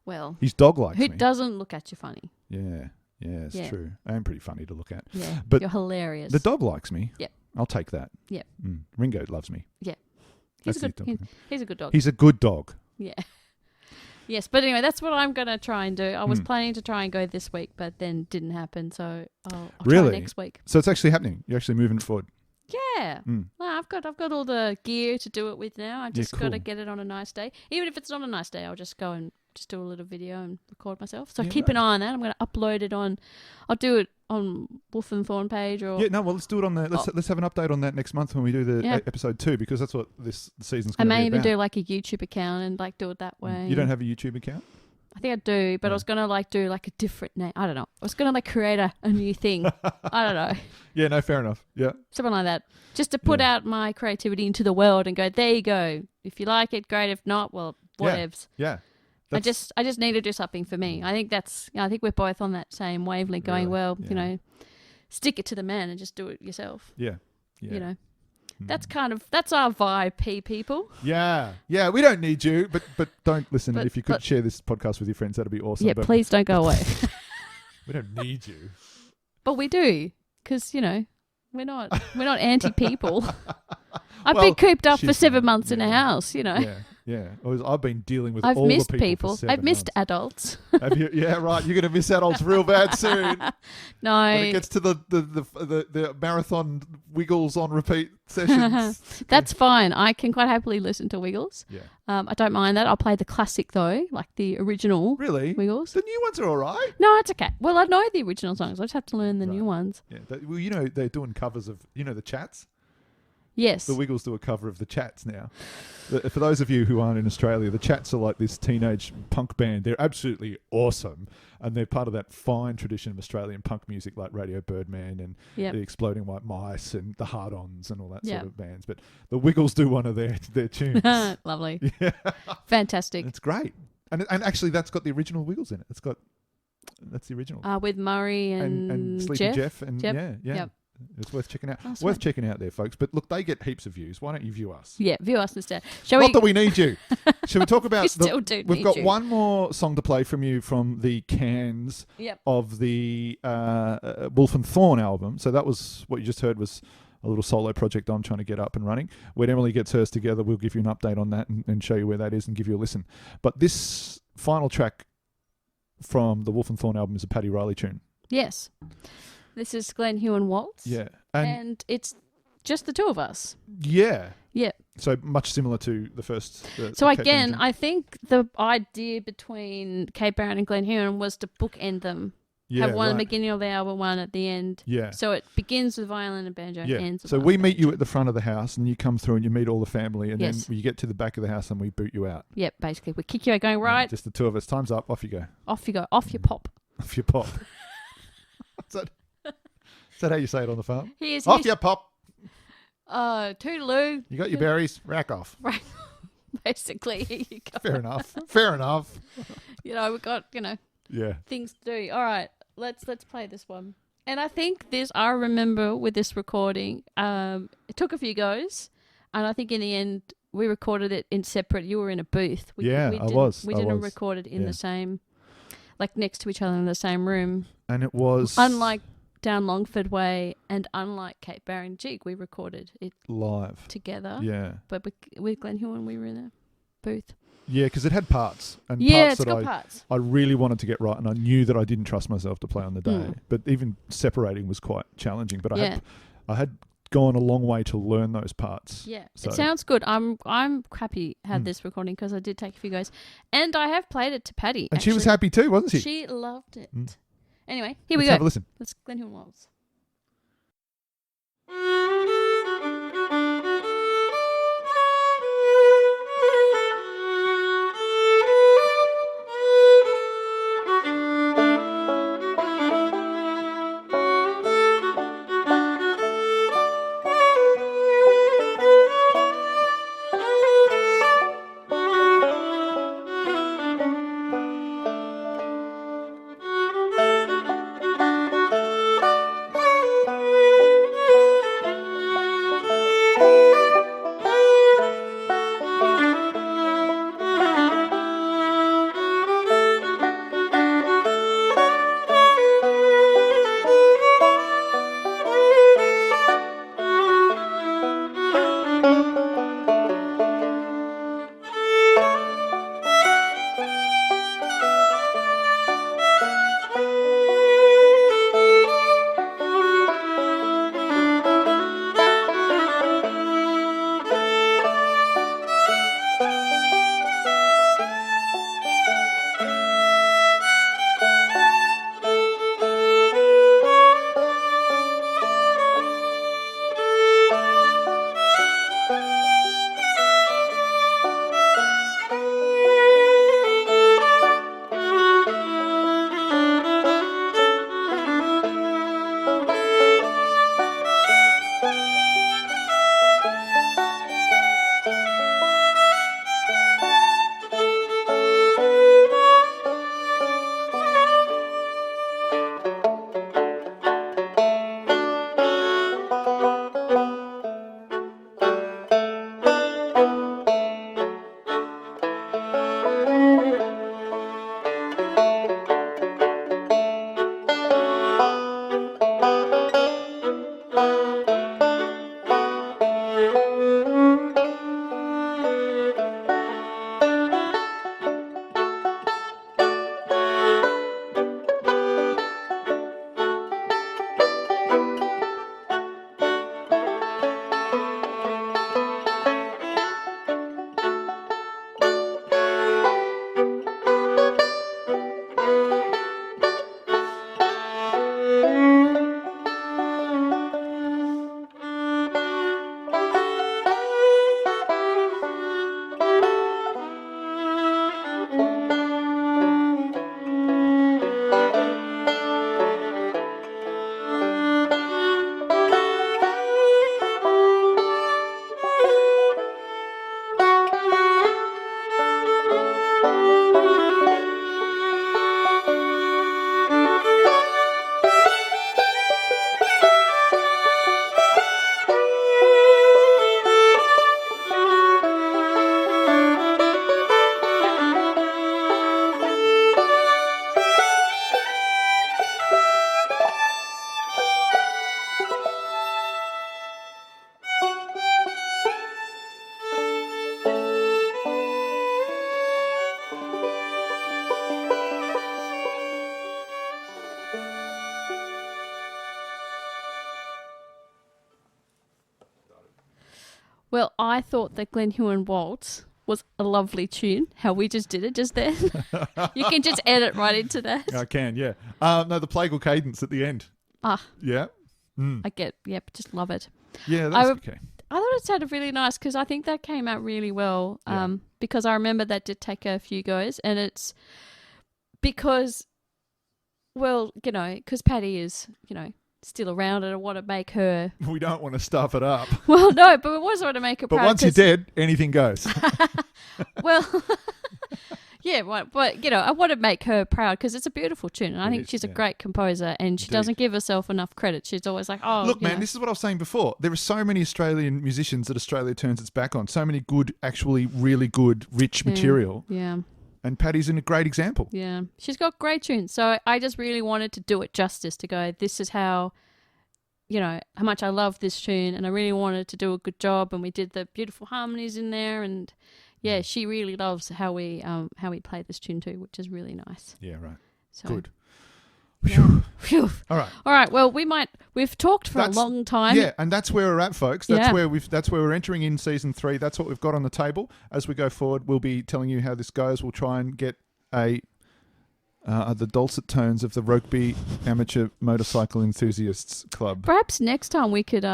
Well, his dog likes me. Who doesn't look at you funny? Yeah, it's true. I am pretty funny to look at. Yeah, but you're hilarious. The dog likes me. Yep. I'll take that. Yep. Ringo loves me. Yeah. He's a good dog. He's a good dog. Yeah. Yes, but anyway, that's what I'm going to try and do. I was planning to try and go this week, but then didn't happen, so I'll try next week. So it's actually happening. You're actually moving it forward. Yeah. No, I've got all the gear to do it with now. I just got to get it on a nice day. Even if it's not a nice day, I'll just go and just do a little video and record myself. So keep an eye on that. I'm going to upload it on. I'll do it on Wolfe Thorn page or. Yeah, no. Well, let's do it on the. Let's have an update on that next month when we do the episode 2 because that's what this season's going to be about. I may even do like a YouTube account and like do it that way. You don't have a YouTube account? I think I do, but I was going to like do like a different name. I don't know. I was going to like create a new thing. I don't know. Yeah, no, fair enough. Yeah. Something like that. Just to put out my creativity into the world and go, there you go. If you like it, great. If not, well, whatevs. Yeah. I just need to do something for me. I think I think we're both on that same wavelength going, you know, stick it to the man and just do it yourself. Yeah. You know. That's our vibe, people. Yeah. Yeah, we don't need you, but don't listen. If you could share this podcast with your friends, that'd be awesome. Yeah, please don't go away. We don't need you. But we do, because, you know, we're not anti-people. I've been cooped up for 7 months in a house, you know. Yeah. I've been dealing with I've all missed the people. I've missed adults. Have you? Yeah, right. You're going to miss adults real bad soon. No. When it gets to the marathon Wiggles on repeat sessions. That's fine. I can quite happily listen to Wiggles. Yeah. I don't mind that. I'll play the classic though, like the original. Really? Wiggles. The new ones are all right. No, it's okay. Well, I know the original songs. I just have to learn the new ones. Yeah. Well, you know, they're doing covers of, you know, the Chats. Yes. The Wiggles do a cover of the Chats now. For those of you who aren't in Australia, the Chats are like this teenage punk band. They're absolutely awesome. And they're part of that fine tradition of Australian punk music like Radio Birdman and the Exploding White Mice and the Hard-Ons and all that sort of bands. But the Wiggles do one of their tunes. Lovely. Yeah. Fantastic. It's great. And actually that's got the original Wiggles in it. That's the original. With Murray and Sleepy Jeff. And yeah. Yep. It's worth checking out. Worth checking out there, folks. But look, they get heaps of views. Why don't you view us? Yeah, view us instead. Not that we need you. Shall we talk about... We've got one more song to play from you from the cans of the Wolfe Thorn album. So that was what you just heard was a little solo project I'm trying to get up and running. When Emily gets hers together, we'll give you an update on that and show you where that is and give you a listen. But this final track from the Wolfe Thorn album is a Paddy Riley tune. Yes. This is Glenn Hugh and Waltz. Yeah. And it's just the two of us. Yeah. Yeah. So much similar to the first. So again, I think the idea between Kate Barron and Glenn Hugh was to bookend them. Yeah, have one at the beginning of the album, one at the end. Yeah. So it begins with violin and banjo, ends with So we meet you at the front of the house and you come through and you meet all the family and then you get to the back of the house and we boot you out. Yep, basically. We kick you out going, right. Just the two of us. Time's up. Off you go. Off you go. Off your pop. Off your pop. Is that how you say it on the farm? Off your pop. Toodaloo. You got your berries. Rack off. Right. Basically, here you go. Fair enough. Fair enough. You know, we've got, things to do. All right, let's play this one. And I think I remember with this recording, it took a few goes. And I think in the end, we recorded it in separate. You were in a booth. I was. We didn't record it in the same, like next to each other in the same room. And it was... Unlike Down Longford Way and unlike Kate Barron Jig, we recorded it live together. Yeah. But with Glenn Hugh, we were in a booth. Yeah, because it had parts. And parts it's got parts. I really wanted to get right, and I knew that I didn't trust myself to play on the day. But even separating was quite challenging. But I had gone a long way to learn those parts. Yeah, so. It sounds good. I'm happy had this recording because I did take a few goes. And I have played it to Paddy. And she was happy too, wasn't she? She loved it. Anyway, here we go. Let's have a listen. Let's Glenn Hugh Waltz. I thought that Glen Huon Waltz was a lovely tune. How we just did it just then. You can just edit right into that. I can, yeah. No, the plagal cadence at the end. Ah, Yeah. I get. Yep, just love it. Yeah, that's okay. I thought it sounded really nice because I think that came out really well. Yeah. Because I remember that did take a few goes, and it's because, well, you know, because Patty is, you know, still around, and I want to make her. We don't want to stuff it up. Well, no, but we always want to make her But proud. once you're dead, anything goes. Well, yeah, but you know, I want to make her proud because it's a beautiful tune, and I It think is, she's a yeah. great composer, and she Indeed. doesn't give herself enough credit. She's always like, "Oh, Look, you man, know. this is what I was saying before. There are so many Australian musicians that Australia turns its back on. So many good, actually really good, rich material. Yeah, And Patty's a great example. yeah, she's got great tunes. So I just really wanted to do it justice to go. This is how, you know, how much I love this tune, and I really wanted to do a good job. And we did the beautiful harmonies in there, and yeah, she really loves how we play this tune too, which is really nice. Yeah, right. So, Good. yeah. Phew. All right. All right. Well, we've talked for a long time. Yeah, and that's where we're at, folks. That's Yeah. where we're entering in season 3. That's what we've got on the table. As we go forward, we'll be telling you how this goes. We'll try and get the dulcet tones of the Rugby Amateur Motorcycle Enthusiasts Club. Perhaps next time we could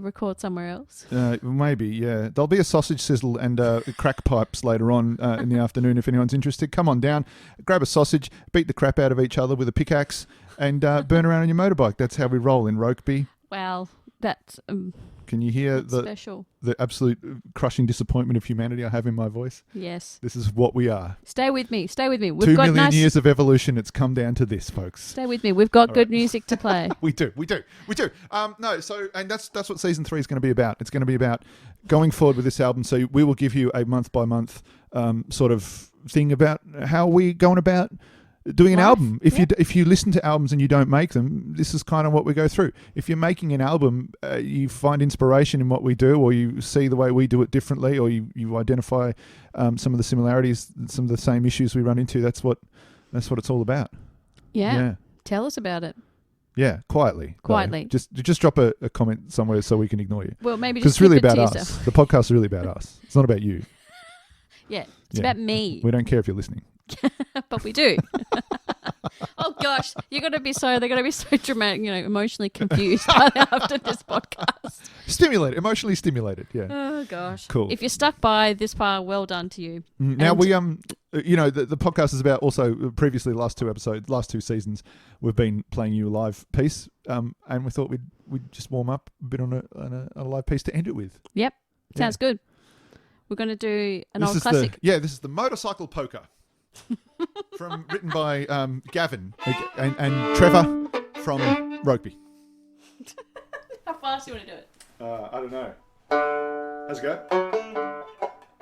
record somewhere else. Maybe, yeah. There'll be a sausage sizzle and crack pipes later on in the afternoon if anyone's interested. Come on down, grab a sausage, beat the crap out of each other with a pickaxe, and burn around on your motorbike. That's how we roll in Rugby. Well, that's Can you hear special. the absolute crushing disappointment of humanity I have in my voice? Yes. This is what we are. Stay with me. We've 2 got million years of evolution. It's come down to this, folks. Stay with me. We've got All good right. music to play. We do. No, so and that's what season 3 is going to be about. It's going to be about going forward with this album. So we will give you a month by month sort of thing about how we going about doing an Life, album. yeah. If you listen to albums and you don't make them, this is kind of what we go through. If you're making an album, you find inspiration in what we do, or you see the way we do it differently, or you identify some of the similarities, some of the same issues we run into. That's what it's all about. Yeah. Tell us about it. Yeah, quietly. Quietly. Just drop a comment somewhere so we can ignore you. Well, maybe Because just it's really keep it about to us. yourself. The podcast is really about us. It's not about you. Yeah. It's Yeah. about me. We don't care if you're listening. But we do. Oh gosh, they're gonna be so dramatic, you know, emotionally confused after this podcast. Emotionally stimulated. Yeah. Oh gosh. Cool. If you're stuck by this far, well done to you. Now And- we the podcast is about also previously last 2 seasons we've been playing you a live piece, and we thought we'd just warm up a bit on a live piece to end it with. Yep. Sounds good. We're gonna do an old classic. This is the Motorcycle Polka. Written by Gavin and Trevor from Rugby. How fast do you want to do it? I don't know. How's it go?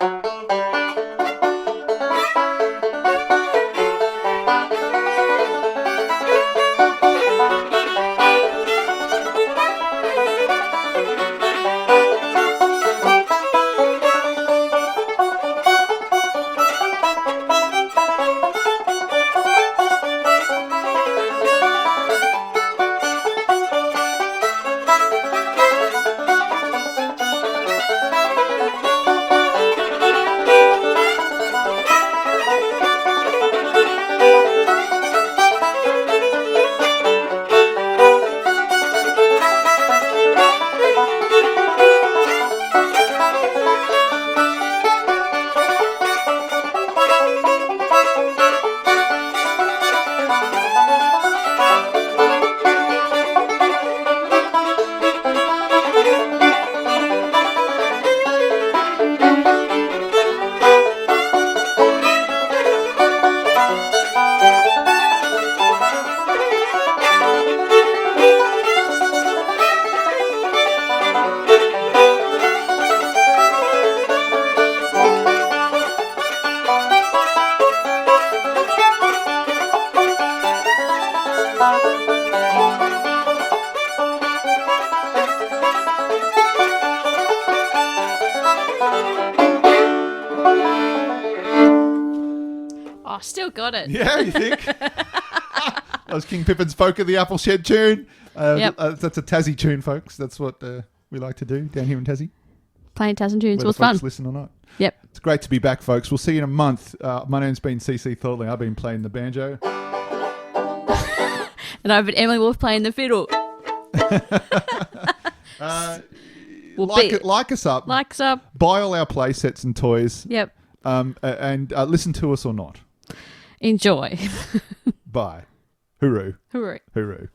Oh, still got it. Yeah, you think? That was King Pippin's Poker, the Apple Shed tune. Yep. That's a Tassie tune, folks. That's what we like to do down here in Tassie. Playing Tasman tunes. whether It was folks fun. listen or not. Yep. It's great to be back, folks. We'll see you in a month. My name's been CC Thornley. I've been playing the banjo. And I've been Emily Wolfe playing the fiddle. Like us up. Likes up. Buy all our play sets and toys. Yep. And listen to us or not. Enjoy. Bye. Hooroo. Hooray. Hooroo.